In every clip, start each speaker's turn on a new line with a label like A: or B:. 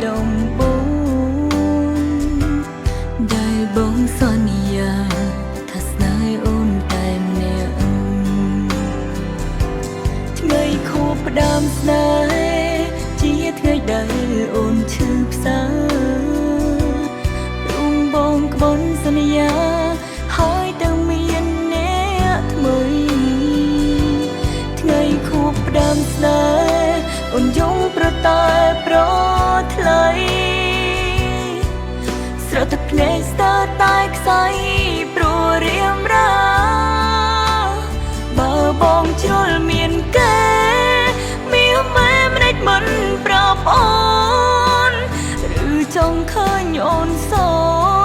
A: ដំបូងដែលបងសន្យាថាស្នេហ៍អូនតែម្នាក់ថ្ងៃខួបផ្ដើមស្នេហ៍ជាថ្ងៃដែលអូនឈឺផ្សារួងបងក្បន់សន្យាហើយទៅមានអ្នកថ្មីថ្ងៃខួបផ្ដើមស្នេហ៍អូនយំប្រតែប្រថ្លៃស្រទទឹកភ្នែកស្ទើរតែខ្សែព្រោះរៀមរាបើបងជ្រុលមានគេមានម៉ែម្ដេចមិនប្រាប់អូនឬចង់ឃើញអូនសោ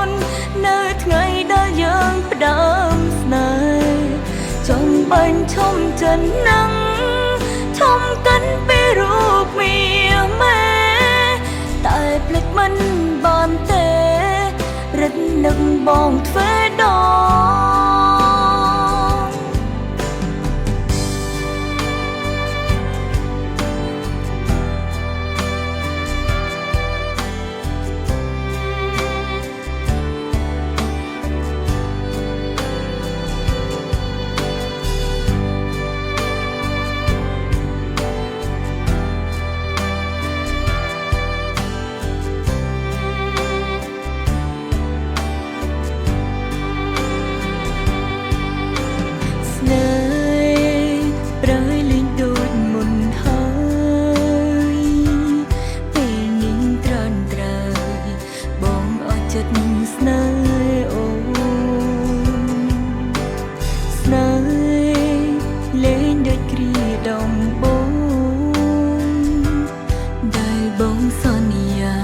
A: ននៅថ្ងៃដែលយើងផ្ដើមស្នេហ៍ចង់បាញ់ឈុំចិនណាំងឈុំកាន់ពេលរូបមានម៉ែតែភ្លេចមិនបានទេរឹតនឹកបងទ្វេដងស្នេហ៍អូស្នេហ៍លេងដូចគ្រាដំបូងដែលបងសន្យា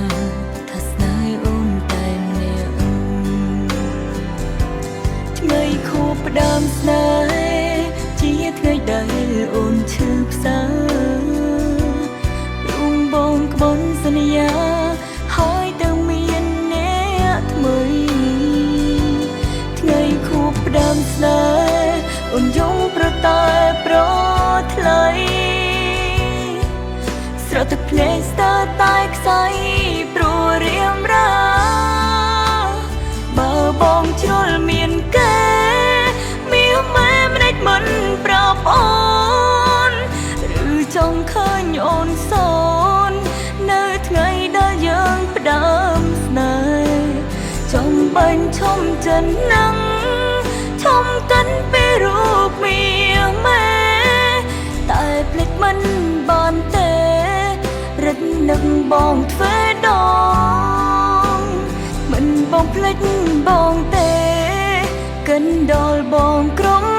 A: ថាស្នេហ៍អូនតែម្នាក់ថ្ងៃខួបផ្ដើមស្នេហ៍ជាថ្ងៃដែលអូនឈឺផ្សារួងបងក្បន់សន្យាហើយទៅមានអ្នកថ្មីថ្ងៃខួបផ្ដើមស្នេហ៍អូនយំប្រតែប្រថ្លៃស្រទទឹកភ្នែកស្ទើរតែខ្សែព្រោះរៀមរាបើបងជ្រុលមានគេមានម៉ែម្ដេចមិនប្រាប់អូនឬចង់ឃើញអូនសោននៅថ្ងៃដែលយើងផ្ដើមស្នេហ៍ចង់បាញ់ឈុំចិនណាំងឈុំកាន់ពេលរូបមានម៉ែតែភ្លេចមិនបានទេរឹតនឹកបងទ្វេដងមិនបងភ្លេចបងទេកិនដល់បងក្រុម